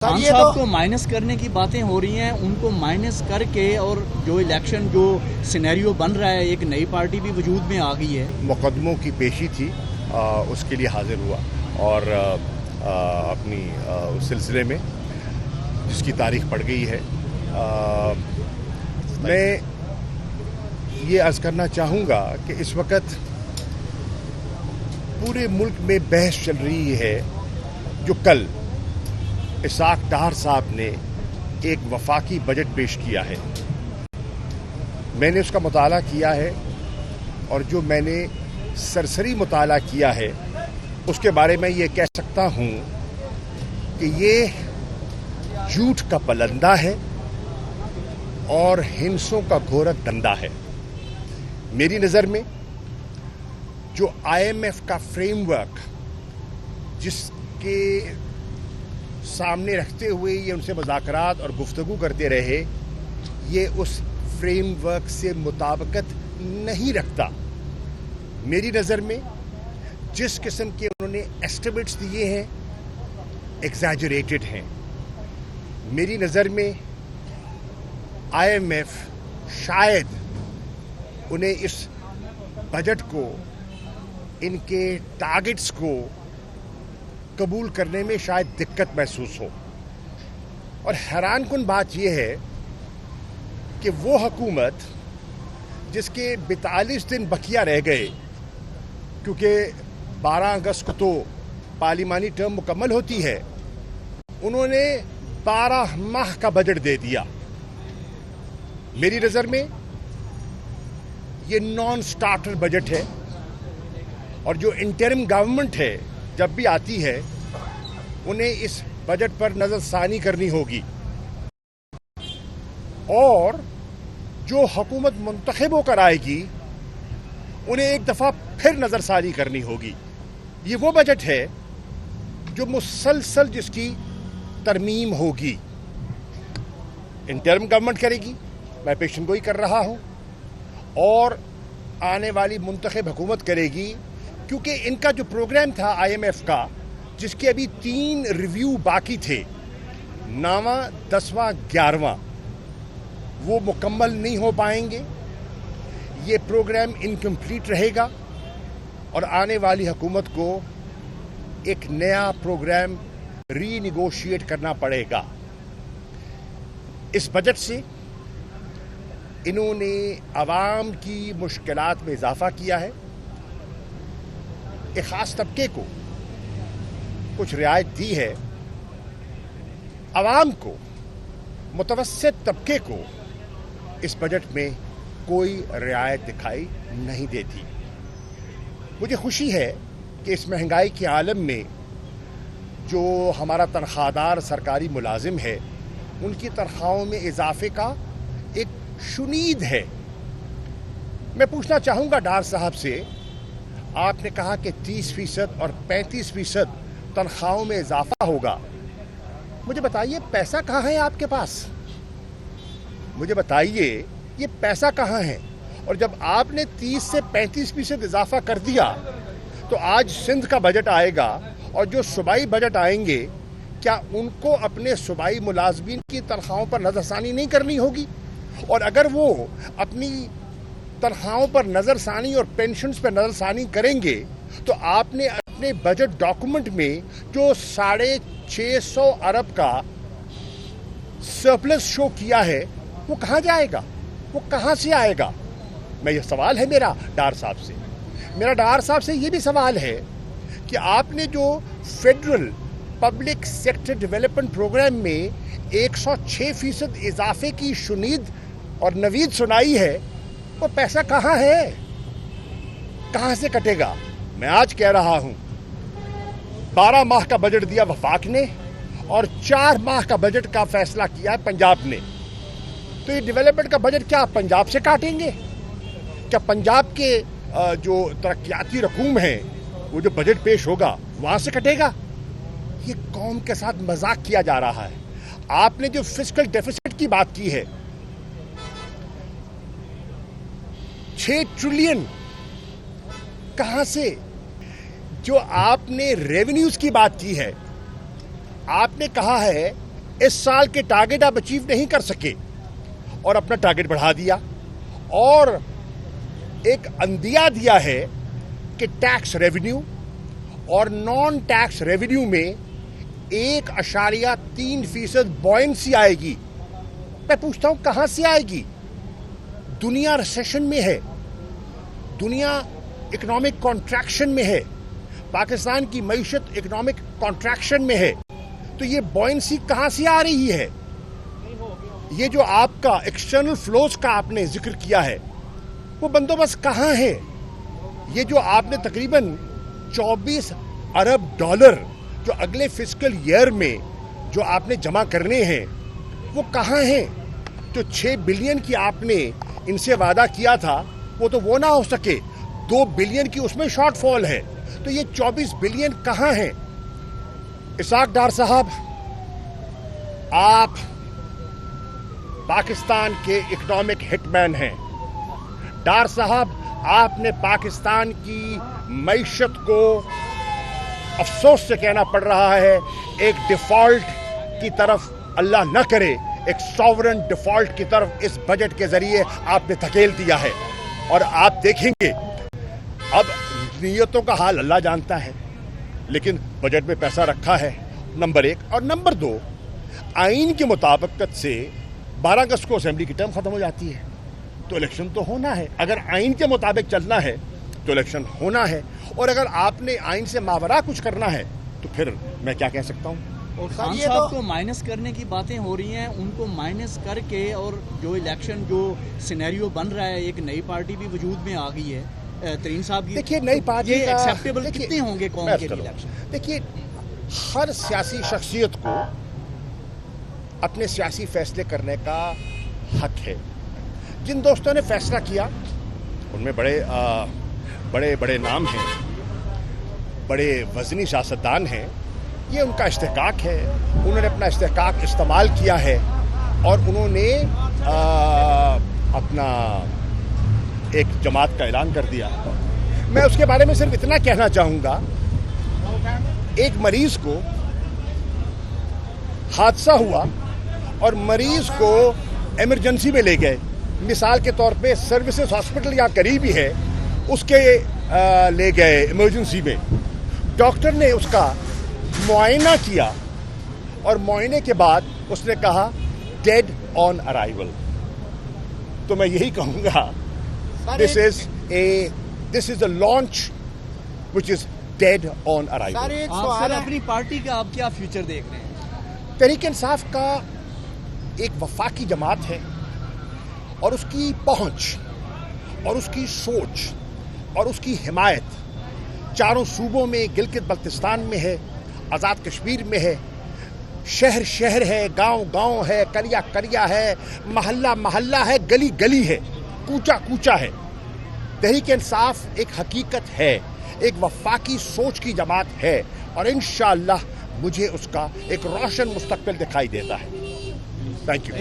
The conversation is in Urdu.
خان صاحب کو مائنس کرنے کی باتیں ہو رہی ہیں، ان کو مائنس کر کے اور جو الیکشن جو سینیریو بن رہا ہے، ایک نئی پارٹی بھی وجود میں آ گئی ہے۔ مقدموں کی پیشی تھی، اس کے لیے حاضر ہوا اور اپنی اس سلسلے میں جس کی تاریخ پڑ گئی ہے، میں یہ عرض کرنا چاہوں گا کہ اس وقت پورے ملک میں بحث چل رہی ہے جو کل اسحاق ڈار صاحب نے ایک وفاقی بجٹ پیش کیا ہے۔ میں نے اس کا مطالعہ کیا ہے اور جو میں نے سرسری مطالعہ کیا ہے اس کے بارے میں یہ کہہ سکتا ہوں کہ یہ جھوٹ کا پلندہ ہے اور ہنسوں کا گھورک دندہ ہے۔ میری نظر میں جو IMF کا فریم ورک جس کے سامنے رکھتے ہوئے یہ ان سے مذاکرات اور گفتگو کرتے رہے، یہ اس فریم ورک سے مطابقت نہیں رکھتا۔ میری نظر میں جس قسم کے انہوں نے ایسٹیمیٹس دیے ہیں ایگزیجریٹڈ ہیں۔ میری نظر میں IMF شاید انہیں اس بجٹ کو، ان کے ٹارگٹس کو قبول کرنے میں شاید دقت محسوس ہو، اور حیران کن بات یہ ہے کہ وہ حکومت جس کے 42 دن بقیہ رہ گئے، کیونکہ 12 اگست کو تو پارلیمانی ٹرم مکمل ہوتی ہے، انہوں نے 12 ماہ کا بجٹ دے دیا۔ میری نظر میں یہ نان سٹارٹر بجٹ ہے، اور جو انٹرم گورنمنٹ ہے جب بھی آتی ہے انہیں اس بجٹ پر نظر ثانی کرنی ہوگی، اور جو حکومت منتخب ہو کر آئے گی انہیں ایک دفعہ پھر نظر ثانی کرنی ہوگی۔ یہ وہ بجٹ ہے جو مسلسل جس کی ترمیم ہوگی۔ انٹرم گورنمنٹ کرے گی، میں پیشن گوئی کر رہا ہوں، اور آنے والی منتخب حکومت کرے گی، کیونکہ ان کا جو پروگرام تھا IMF کا، جس کے ابھی 3 ریویو باقی تھے، 9واں، 10واں، 11واں، وہ مکمل نہیں ہو پائیں گے۔ یہ پروگرام انکمپلیٹ رہے گا اور آنے والی حکومت کو ایک نیا پروگرام ری نیگوشیٹ کرنا پڑے گا۔ اس بجٹ سے انہوں نے عوام کی مشکلات میں اضافہ کیا ہے، ایک خاص طبقے کو کچھ رعایت دی ہے، عوام کو، متوسط طبقے کو اس بجٹ میں کوئی رعایت دکھائی نہیں دیتی۔ مجھے خوشی ہے کہ اس مہنگائی کے عالم میں جو ہمارا تنخواہ دار سرکاری ملازم ہے، ان کی تنخواہوں میں اضافے کا ایک شنید ہے۔ میں پوچھنا چاہوں گا ڈار صاحب سے، آپ نے کہا کہ 30% اور 35% تنخواہوں میں اضافہ ہوگا، مجھے بتائیے پیسہ کہاں ہے آپ کے پاس؟ مجھے بتائیے یہ پیسہ کہاں ہے؟ اور جب آپ نے 30 سے 35% اضافہ کر دیا تو آج سندھ کا بجٹ آئے گا، اور جو صوبائی بجٹ آئیں گے، کیا ان کو اپنے صوبائی ملازمین کی تنخواہوں پر نظر ثانی نہیں کرنی ہوگی؟ اور اگر وہ اپنی تنخواہوں پر نظر ثانی اور پینشنز پر نظر ثانی کریں گے تو آپ نے اپنے بجٹ ڈاکومنٹ میں جو 650 ارب کا سرپلس شو کیا ہے، وہ کہاں جائے گا؟ وہ کہاں سے آئے گا؟ یہ سوال ہے میرا ڈار صاحب سے۔ میرا ڈار صاحب سے یہ بھی سوال ہے کہ آپ نے جو federal public sector development programme میں 106% اضافے کی شنید اور نوید سنائی ہے، وہ پیسہ کہاں ہے؟ کہاں سے کٹے گا؟ میں آج کہہ رہا ہوں 12 ماہ کا بجٹ دیا وفاق نے، اور 4 ماہ کا بجٹ کا فیصلہ کیا ہے پنجاب نے۔ تو یہ ڈیولپمنٹ کا بجٹ کیا پنجاب سے کاٹیں گے؟ کیا پنجاب کے جو ترقیاتی رقوم ہیں، وہ جو بجٹ پیش ہوگا وہاں سے کٹے گا؟ یہ قوم کے ساتھ مذاق کیا جا رہا ہے۔ آپ نے جو فسکل ڈیفیسٹ کی بات کی ہے، 6 ٹریلین کہاں سے؟ جو آپ نے ریونیوز کی بات کی ہے، آپ نے کہا ہے اس سال کے ٹارگٹ آپ اچیو نہیں کر سکے اور اپنا ٹارگٹ بڑھا دیا اور ایک اندیا دیا ہے کہ ٹیکس ریونیو اور نان ٹیکس ریونیو میں 1.3% بوئنسی آئے گی. میں پوچھتا ہوں کہاں سے آئے گی؟ دنیا ریسیشن میں ہے, دنیا اکنامک کانٹریکشن میں ہے, پاکستان کی معیشت اکنامک کانٹریکشن میں ہے, تو یہ بوئنسی کہاں سے آ رہی ہے؟ یہ جو آپ کا ایکسٹرنل فلوز کا آپ نے ذکر کیا ہے وہ بندوبست کہاں ہے؟ یہ جو آپ نے تقریباً 24 ارب ڈالر جو اگلے فسکل ایئر میں جو آپ نے جمع کرنے ہیں وہ کہاں ہیں؟ جو 6 بلین کی آپ نے ان سے وعدہ کیا تھا وہ نہ ہو سکے, 2 بلین کی اس میں شارٹ فال ہے, تو یہ 24 بلین کہاں ہیں؟ اسحاق ڈار صاحب, آپ پاکستان کے اکنامک ہٹ مین ہیں. ڈار صاحب, آپ نے پاکستان کی معیشت کو افسوس سے کہنا پڑ رہا ہے ایک ڈیفالٹ کی طرف, اللہ نہ کرے ایک ساورن ڈیفالٹ کی طرف اس بجٹ کے ذریعے آپ نے دھکیل دیا ہے. اور آپ دیکھیں گے اب نیتوں کا حال اللہ جانتا ہے, لیکن بجٹ میں پیسہ رکھا ہے, نمبر 1. اور نمبر 2, آئین کے مطابقت سے 12 اگست کو اسمبلی کی ٹرم ختم ہو جاتی ہے, تو الیکشن تو ہونا ہے. اگر آئین کے مطابق چلنا ہے تو الیکشن ہونا ہے, اور اگر آپ نے آئین سے ماورا کچھ کرنا ہے تو پھر میں کیا کہہ سکتا ہوں. اور خان صاحب کو مائنس کرنے کی باتیں ہو رہی ہیں, ان کو مائنس کر کے اور جو الیکشن جو سینیریو بن رہا ہے, ایک نئی پارٹی بھی وجود میں آ گئی ہے ترین صاحب کی, دیکھیے نئی پارٹی یہ ایکسیپٹیبل کتنے ہوں گے قوم کے لیے الیکشن؟ دیکھیے ہر سیاسی شخصیت کو اپنے سیاسی فیصلے کرنے کا حق ہے. جن دوستوں نے فیصلہ کیا ان میں بڑے بڑے نام ہیں, بڑے وزنی سیاستدان ہیں, یہ ان کا استحقاق ہے, انہوں نے اپنا استحقاق استعمال کیا ہے اور انہوں نے اپنا ایک جماعت کا اعلان کر دیا. میں اس کے بارے میں صرف اتنا کہنا چاہوں گا, ایک مریض کو حادثہ ہوا اور مریض کو ایمرجنسی میں لے گئے, مثال کے طور پہ سروسز ہاسپٹل یہاں قریب ہی ہے, اس کے لے گئے ایمرجنسی میں, ڈاکٹر نے اس کا معائنہ کیا اور معائنے کے بعد اس نے کہا ڈیڈ آن ارائیول. تو میں یہی کہوں گا this is a launch which is dead on arrival. سر اپنی پارٹی کا آپ کیا فیوچر دیکھ رہے ہیں؟ تحریک انصاف کا ایک وفاقی جماعت ہے اور اس کی پہنچ اور اس کی سوچ اور اس کی حمایت چاروں صوبوں میں, گلگت بلتستان میں ہے, آزاد کشمیر میں ہے, شہر شہر ہے, گاؤں گاؤں ہے, کریا کریا ہے, محلہ محلہ ہے, گلی گلی ہے, کوچا کوچا ہے. تحریک انصاف ایک حقیقت ہے, ایک وفاقی سوچ کی جماعت ہے اور انشاءاللہ مجھے اس کا ایک روشن مستقبل دکھائی دیتا ہے. Thank you.